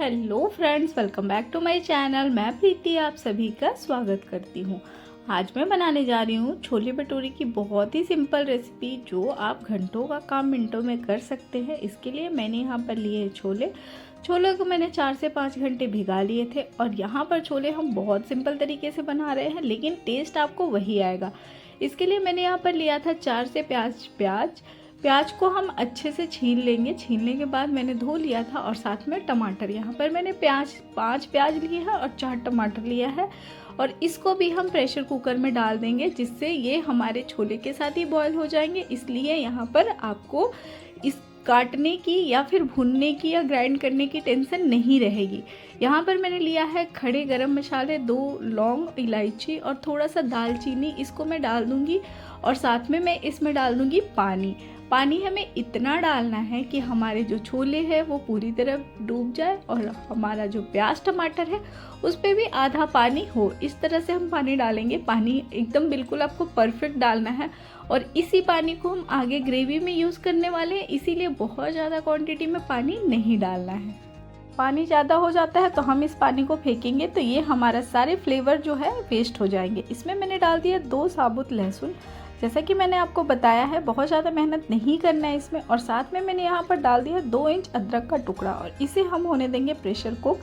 Hello friends, welcome back to my channel. मैं प्रीति आप सभी का स्वागत करती हूँ। आज मैं बनाने जा रही हूँ छोले भटूरे की बहुत ही सिंपल रेसिपी जो आप घंटों का काम मिनटों में कर सकते हैं। इसके लिए मैंने यहाँ पर लिए हैं छोले को मैंने 4 से 5 घंटे भिगा लिए थे। और यहाँ पर छोले हम बहुत सिंपल तरीके से बना रहे हैं, लेकिन टेस्ट आपको वही आएगा। इसके लिए मैंने यहाँ पर लिया था 4 से प्याज को हम अच्छे से छील लेंगे। छीलने के बाद मैंने धो लिया था। और साथ में टमाटर, यहाँ पर मैंने 5 प्याज लिए हैं और 4 टमाटर लिया है। और इसको भी हम प्रेशर कुकर में डाल देंगे, जिससे ये हमारे छोले के साथ ही बॉयल हो जाएंगे। इसलिए यहाँ पर आपको इस काटने की या फिर भूनने की या ग्राइंड करने की टेंशन नहीं रहेगी। यहाँ पर मैंने लिया है खड़े गरम मसाले, 2 लौंग, इलायची और थोड़ा सा दालचीनी, इसको मैं डाल दूँगी। और साथ में मैं इसमें डाल दूँगी पानी हमें इतना डालना है कि हमारे जो छोले हैं वो पूरी तरह डूब जाए और हमारा जो प्याज टमाटर है उस पर भी आधा पानी हो। इस तरह से हम पानी डालेंगे। पानी एकदम बिल्कुल आपको परफेक्ट डालना है। और इसी पानी को हम आगे ग्रेवी में यूज़ करने वाले हैं, इसीलिए बहुत ज़्यादा क्वांटिटी में पानी नहीं डालना है। पानी ज़्यादा हो जाता है तो हम इस पानी को फेंकेंगे तो ये हमारा सारे फ्लेवर जो है वेस्ट हो जाएंगे। इसमें मैंने डाल दिया 2 साबुत लहसुन। जैसा कि मैंने आपको बताया है, बहुत ज़्यादा मेहनत नहीं करना है इसमें। और साथ में मैंने यहाँ पर डाल दिया 2 इंच अदरक का टुकड़ा और इसे हम होने देंगे प्रेशर कुक।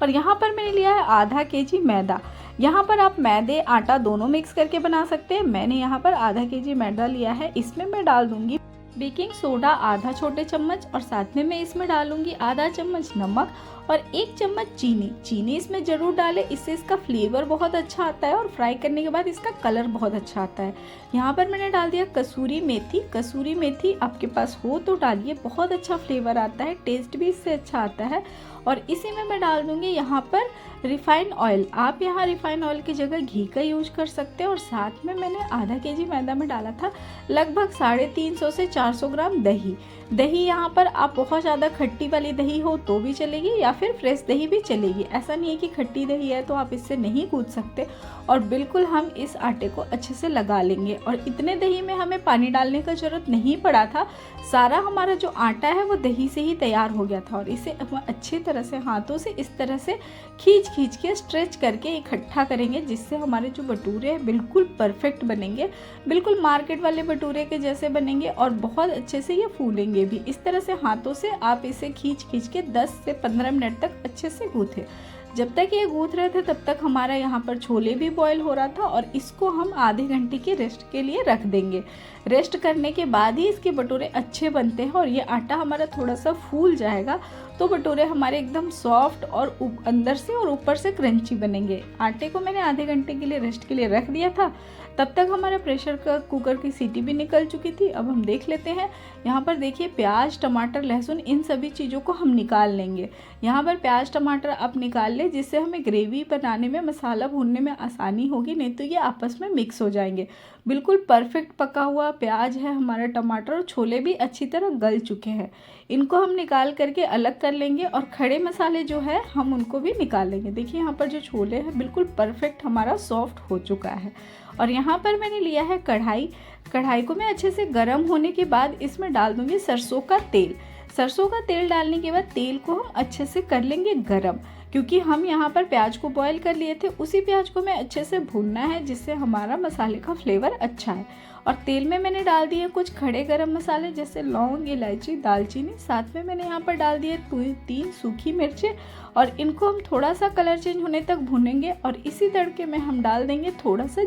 और यहाँ पर मैंने लिया है आधा केजी मैदा। यहाँ पर आप मैदे आटा दोनों मिक्स करके बना सकते हैं। मैंने यहाँ पर आधा केजी मैदा लिया है। इसमें मैं डाल दूँगी बेकिंग सोडा आधा छोटे चम्मच और साथ में मैं इसमें डालूंगी आधा चम्मच नमक और 1 चम्मच चीनी इसमें ज़रूर डालें, इससे इसका फ्लेवर बहुत अच्छा आता है और फ्राई करने के बाद इसका कलर बहुत अच्छा आता है। यहाँ पर मैंने डाल दिया कसूरी मेथी आपके पास हो तो डालिए, बहुत अच्छा फ्लेवर आता है, टेस्ट भी इससे अच्छा आता है। और इसी में मैं डाल दूँगी यहाँ पर रिफाइंड ऑयल। आप यहाँ रिफाइंड ऑयल की जगह घी का यूज कर सकते हैं। और साथ में मैंने आधा केजी मैदा में डाला था लगभग 350 से 400 ग्राम दही। यहाँ पर आप बहुत ज़्यादा खट्टी वाली दही हो तो भी चलेगी या फिर फ्रेश दही भी चलेगी। ऐसा नहीं है कि खट्टी दही है तो आप इससे नहीं कूद सकते। और बिल्कुल हम इस आटे को अच्छे से लगा लेंगे। और इतने दही में हमें पानी डालने का ज़रूरत नहीं पड़ा था, सारा हमारा जो आटा है वो दही से ही तैयार हो गया था। और इसे हम अच्छी तरह से हाथों से इस तरह से खींच के स्ट्रेच करके इकट्ठा करेंगे, जिससे हमारे जो भटूरे हैं बिल्कुल परफेक्ट बनेंगे, बिल्कुल मार्केट वाले भटूरे के जैसे बनेंगे और बहुत अच्छे से ये फूलेंगे भी। इस तरह से हाथों से आप इसे खींच के 10 से 15 मिनट तक अच्छे से गूँथें। जब तक ये गूँथ रहे थे तब तक हमारा यहाँ पर छोले भी बॉयल हो रहा था। और इसको हम आधे घंटे की रेस्ट के लिए रख देंगे। रेस्ट करने के बाद ही इसके भटूरे अच्छे बनते हैं और ये आटा हमारा थोड़ा सा फूल जाएगा तो भटूरे हमारे एकदम सॉफ्ट और अंदर से और ऊपर से क्रंची बनेंगे। आटे को मैंने आधे घंटे के लिए रेस्ट के लिए रख दिया था। तब तक हमारे प्रेशर कुकर की सीटी भी निकल चुकी थी। अब हम देख लेते हैं। यहाँ पर देखिए प्याज टमाटर लहसुन इन सभी चीज़ों को हम निकाल लेंगे। यहाँ पर प्याज टमाटर आप निकाल लें, जिससे हमें ग्रेवी बनाने में मसाला भूनने में आसानी होगी, नहीं तो ये आपस में मिक्स हो जाएंगे। बिल्कुल परफेक्ट पका हुआ प्याज है हमारा, टमाटर और छोले भी अच्छी तरह गल चुके हैं। इनको हम निकाल करके अलग कर लेंगे। और खड़े मसाले जो है हम उनको भी निकाल लेंगे। देखिए यहाँ पर जो छोले हैं बिल्कुल परफेक्ट हमारा सॉफ्ट हो चुका है। और यहाँ पर मैंने लिया है कढ़ाई को मैं अच्छे से गर्म होने के बाद इसमें डाल दूँगी सरसों का तेल डालने के बाद तेल को हम अच्छे से कर लेंगे गरम, क्योंकि हम यहाँ पर प्याज को बॉईल कर लिए थे। उसी प्याज को मैं अच्छे से भूनना है, जिससे हमारा मसाले का फ्लेवर अच्छा है। और तेल में मैंने डाल दिए कुछ खड़े गरम मसाले जैसे लौंग इलायची दालचीनी। साथ में मैंने यहाँ पर डाल दिए 3 सूखी मिर्चें और इनको हम थोड़ा सा कलर चेंज होने तक भूनेंगे। और इसी तड़के में हम डाल देंगे थोड़ा सा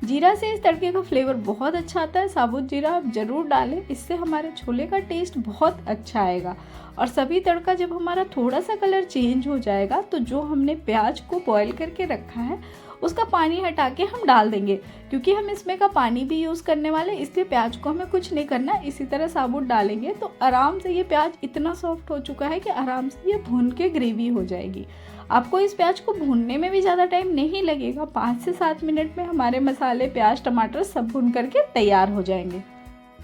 जीरा से इस तड़के का फ्लेवर बहुत अच्छा आता है। साबुत जीरा आप ज़रूर डालें, इससे हमारे छोले का टेस्ट बहुत अच्छा आएगा। और सभी तड़का जब हमारा थोड़ा सा कलर चेंज हो जाएगा तो जो हमने प्याज को बॉईल करके रखा है उसका पानी हटा के हम डाल देंगे, क्योंकि हम इसमें का पानी भी यूज़ करने वाले, इसलिए प्याज को हमें कुछ नहीं करना। इसी तरह साबुत डालेंगे तो आराम से ये प्याज इतना सॉफ्ट हो चुका है कि आराम से ये भून के ग्रेवी हो जाएगी। आपको इस प्याज को भूनने में भी ज़्यादा टाइम नहीं लगेगा। 5 से 7 मिनट में हमारे मसाले प्याज टमाटर सब भून करके तैयार हो जाएंगे।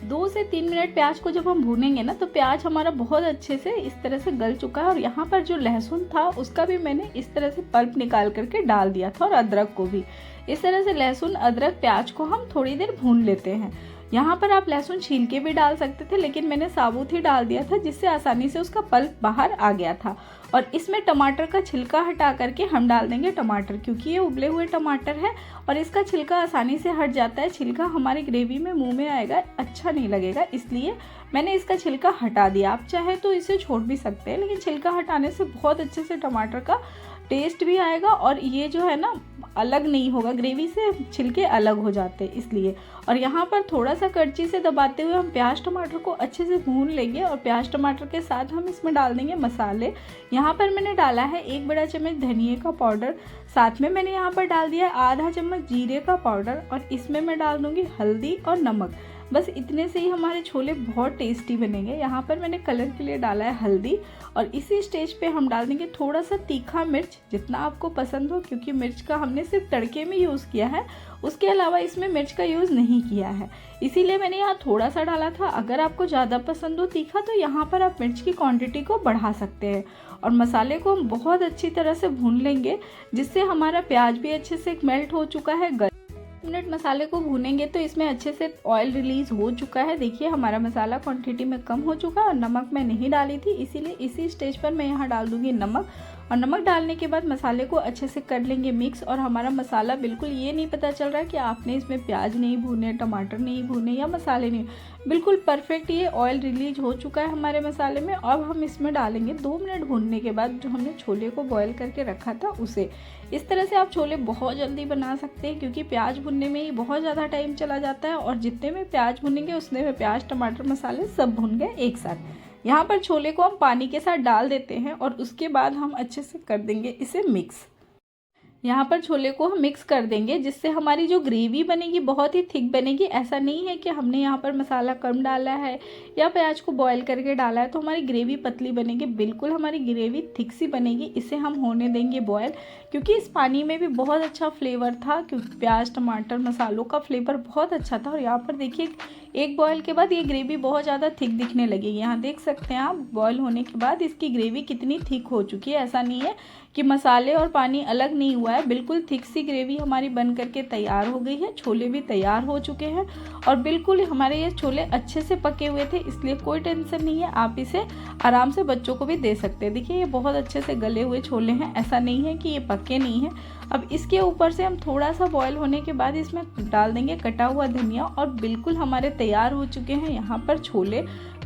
2 से 3 मिनट प्याज को जब हम भूनेंगे ना तो प्याज हमारा बहुत अच्छे से इस तरह से गल चुका है। और यहाँ पर जो लहसुन था उसका भी मैंने इस तरह से पल्प निकाल करके डाल दिया था और अदरक को भी। इस तरह से लहसुन अदरक प्याज को हम थोड़ी देर भून लेते हैं। यहाँ पर आप लहसुन छील के भी डाल सकते थे, लेकिन मैंने साबुत ही डाल दिया था जिससे आसानी से उसका पल्प बाहर आ गया था। और इसमें टमाटर का छिलका हटा करके हम डाल देंगे टमाटर, क्योंकि ये उबले हुए टमाटर है और इसका छिलका आसानी से हट जाता है। छिलका हमारी ग्रेवी में मुंह में आएगा, अच्छा नहीं लगेगा, इसलिए मैंने इसका छिलका हटा दिया। आप चाहे तो इसे छोड़ भी सकते हैं, लेकिन छिलका हटाने से बहुत अच्छे से टमाटर का टेस्ट भी आएगा और ये जो है ना अलग नहीं होगा, ग्रेवी से छिलके अलग हो जाते हैं इसलिए। और यहाँ पर थोड़ा सा करछी से दबाते हुए हम प्याज टमाटर को अच्छे से भून लेंगे और प्याज टमाटर के साथ हम इसमें डाल देंगे मसाले। यहाँ पर मैंने डाला है 1 बड़ा चम्मच धनिए का पाउडर, साथ में मैंने यहाँ पर डाल दिया आधा चम्मच जीरे का पाउडर और इसमें मैं डाल दूँगी हल्दी और नमक। बस इतने से ही हमारे छोले बहुत टेस्टी बनेंगे। यहाँ पर मैंने कलर के लिए डाला है हल्दी और इसी स्टेज पे हम डाल देंगे थोड़ा सा तीखा मिर्च, जितना आपको पसंद हो, क्योंकि मिर्च का हमने सिर्फ तड़के में यूज़ किया है, उसके अलावा इसमें मिर्च का यूज़ नहीं किया है, इसीलिए मैंने यहाँ थोड़ा सा डाला था। अगर आपको ज़्यादा पसंद हो तीखा तो यहाँ पर आप मिर्च की क्वांटिटी को बढ़ा सकते हैं। और मसाले को हम बहुत अच्छी तरह से भून लेंगे, जिससे हमारा प्याज भी अच्छे से मेल्ट हो चुका है। मिनट मसाले को भूनेंगे तो इसमें अच्छे से ऑयल रिलीज हो चुका है। देखिए हमारा मसाला क्वांटिटी में कम हो चुका है और नमक मैं नहीं डाली थी, इसीलिए इसी स्टेज पर मैं यहाँ डाल दूंगी नमक। और नमक डालने के बाद मसाले को अच्छे से कर लेंगे मिक्स। और हमारा मसाला बिल्कुल ये नहीं पता चल रहा है कि आपने इसमें प्याज नहीं भूने, टमाटर नहीं भूने या मसाले नहीं, बिल्कुल परफेक्ट ये ऑयल रिलीज हो चुका है हमारे मसाले में। अब हम इसमें डालेंगे 2 मिनट भूनने के बाद जो हमने छोले को बॉयल करके रखा था उसे। इस तरह से आप छोले बहुत जल्दी बना सकते हैं, क्योंकि प्याज भुनने में ही बहुत ज़्यादा टाइम चला जाता है और जितने में प्याज भुनेंगे उतने में प्याज टमाटर मसाले सब भुन गए एक साथ। यहाँ पर छोले को हम पानी के साथ डाल देते हैं और उसके बाद हम अच्छे से कर देंगे इसे मिक्स। यहाँ पर छोले को हम मिक्स कर देंगे, जिससे हमारी जो ग्रेवी बनेगी बहुत ही थिक बनेगी। ऐसा नहीं है कि हमने यहाँ पर मसाला कम डाला है या प्याज को बॉयल करके डाला है तो हमारी ग्रेवी पतली बनेगी, बिल्कुल हमारी ग्रेवी थिक सी बनेगी। इसे हम होने देंगे बॉयल, क्योंकि इस पानी में भी बहुत अच्छा फ्लेवर था, क्योंकि प्याज टमाटर मसालों का फ्लेवर बहुत अच्छा था। और यहाँ पर देखिए एक बॉयल के बाद ये ग्रेवी बहुत ज़्यादा थिक दिखने लगेगी। यहाँ देख सकते हैं आप बॉयल होने के बाद इसकी ग्रेवी कितनी थिक हो चुकी है। ऐसा नहीं है कि मसाले और पानी अलग नहीं हुआ है, बिल्कुल थिक सी ग्रेवी हमारी बन करके तैयार हो गई है। छोले भी तैयार हो चुके हैं और बिल्कुल हमारे ये छोले अच्छे से पके हुए थे, इसलिए कोई टेंशन नहीं है, आप इसे आराम से बच्चों को भी दे सकते हैं। देखिए ये बहुत अच्छे से गले हुए छोले हैं, ऐसा नहीं है कि ये पके नहीं हैं। अब इसके ऊपर से हम थोड़ा सा बॉयल होने के बाद इसमें डाल देंगे कटा हुआ धनिया और बिल्कुल हमारे तैयार हो चुके हैं यहाँ पर छोले।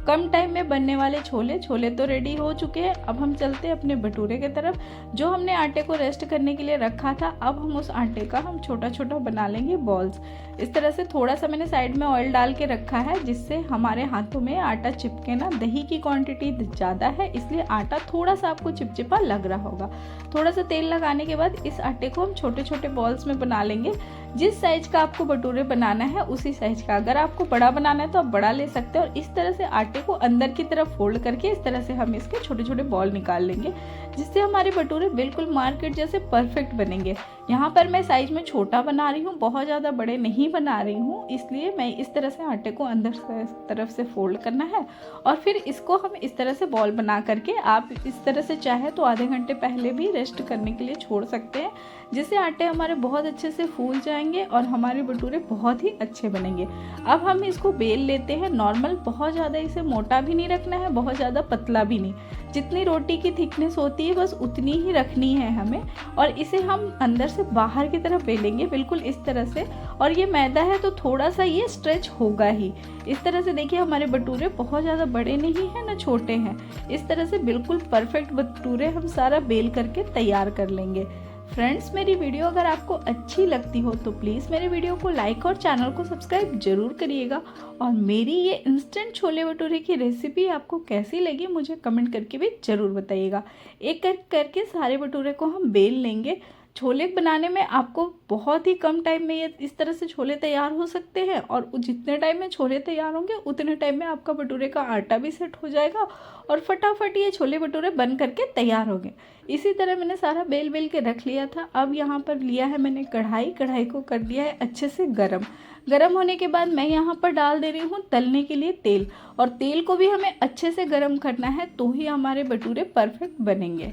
कम टाइम में बनने वाले छोले तो रेडी हो चुके हैं। अब हम चलते हैं अपने भटूरे की तरफ। जो हमने आटे को रेस्ट करने के लिए रखा था, अब हम उस आटे का हम छोटा छोटा बना लेंगे बॉल्स। इस तरह से थोड़ा सा मैंने साइड में ऑयल डाल के रखा है, जिससे हमारे हाथों में आटा चिपके ना। दही की क्वांटिटी ज़्यादा है इसलिए आटा थोड़ा सा आपको चिपचिपा लग रहा होगा। थोड़ा सा तेल लगाने के बाद इस आटे को हम छोटे छोटे बॉल्स में बना लेंगे। जिस साइज का आपको भटूरे बनाना है उसी साइज का, अगर आपको बड़ा बनाना है तो आप बड़ा ले सकते हैं। और इस तरह से आटे को अंदर की तरफ फोल्ड करके इस तरह से हम इसके छोटे छोटे बॉल निकाल लेंगे, जिससे हमारे भटूरे बिल्कुल मार्केट जैसे परफेक्ट बनेंगे। यहाँ पर मैं साइज में छोटा बना रही हूँ, बहुत ज़्यादा बड़े नहीं बना रही हूँ, इसलिए मैं इस तरह से आटे को अंदर से तरफ से फोल्ड करना है और फिर इसको हम इस तरह से बॉल बना करके, आप इस तरह से चाहे तो आधे घंटे पहले भी रेस्ट करने के लिए छोड़ सकते हैं, जिससे आटे हमारे बहुत अच्छे से फूल जाएंगे और हमारे भटूरे बहुत ही अच्छे बनेंगे। अब हम इसको बेल लेते हैं नॉर्मल, बहुत ज़्यादा इसे मोटा भी नहीं रखना है, बहुत ज़्यादा पतला भी नहीं, जितनी रोटी की थिकनेस होती है बस उतनी ही रखनी है हमें। और इसे हम अंदर से बाहर की तरफ बेलेंगे बिल्कुल इस तरह से। और ये मैदा है तो थोड़ा सा ये स्ट्रेच होगा ही। इस तरह से देखिए हमारे भटूरे बहुत ज़्यादा बड़े नहीं हैं ना छोटे हैं। इस तरह से बिल्कुल परफेक्ट भटूरे हम सारा बेल करके तैयार कर लेंगे। फ्रेंड्स, मेरी वीडियो अगर आपको अच्छी लगती हो तो प्लीज़ मेरे वीडियो को लाइक और चैनल को सब्सक्राइब जरूर करिएगा। और मेरी ये इंस्टेंट छोले भटूरे की रेसिपी आपको कैसी लगी मुझे कमेंट करके भी ज़रूर बताइएगा। एक करके सारे भटूरे को हम बेल लेंगे। छोले बनाने में आपको बहुत ही कम टाइम में ये इस तरह से छोले तैयार हो सकते हैं, और जितने टाइम में छोले तैयार होंगे उतने टाइम में आपका भटूरे का आटा भी सेट हो जाएगा और फटाफट ये छोले भटूरे बन करके तैयार होंगे। इसी तरह मैंने सारा बेल के रख लिया था। अब यहाँ पर लिया है मैंने कढ़ाई को कर दिया है अच्छे से गरम होने के बाद मैं यहाँ पर डाल दे रही हूँ तलने के लिए तेल। और तेल को भी हमें अच्छे से गरम करना है, तो ही हमारे भटूरे परफेक्ट बनेंगे।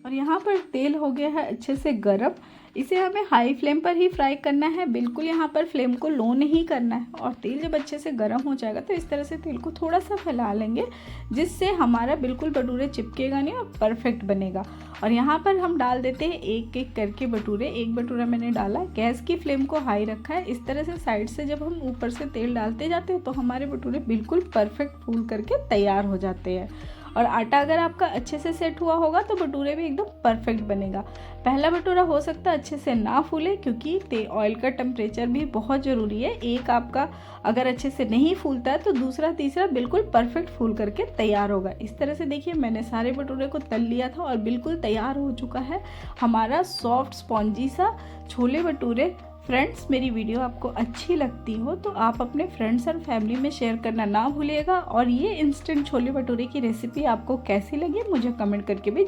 और यहाँ पर तेल हो गया है अच्छे से गरम। इसे हमें हाई फ्लेम पर ही फ्राई करना है, बिल्कुल यहाँ पर फ्लेम को लो नहीं करना है। और तेल जब अच्छे से गर्म हो जाएगा तो इस तरह से तेल को थोड़ा सा फैला लेंगे, जिससे हमारा बिल्कुल भटूरे चिपकेगा नहीं और परफेक्ट बनेगा। और यहाँ पर हम डाल देते हैं एक एक करके भटूरे। एक भटूरा मैंने डाला, गैस की फ्लेम को हाई रखा है। इस तरह से साइड से जब हम ऊपर से तेल डालते जाते हैं तो हमारे भटूरे बिल्कुल परफेक्ट फूल करके तैयार हो जाते हैं। और आटा अगर आपका अच्छे से सेट हुआ होगा तो भटूरे भी एकदम परफेक्ट बनेगा। पहला भटूरा हो सकता है अच्छे से ना फूले, क्योंकि ऑयल का टेम्परेचर भी बहुत ज़रूरी है। एक आपका अगर अच्छे से नहीं फूलता है तो दूसरा तीसरा बिल्कुल परफेक्ट फूल करके तैयार होगा। इस तरह से देखिए मैंने सारे भटूरे को तल लिया था और बिल्कुल तैयार हो चुका है हमारा सॉफ्ट स्पॉन्जी सा छोले भटूरे। फ्रेंड्स, मेरी वीडियो आपको अच्छी लगती हो तो आप अपने फ्रेंड्स और फैमिली में शेयर करना ना भूलिएगा। और ये इंस्टेंट छोले भटूरे की रेसिपी आपको कैसी लगी मुझे कमेंट करके भी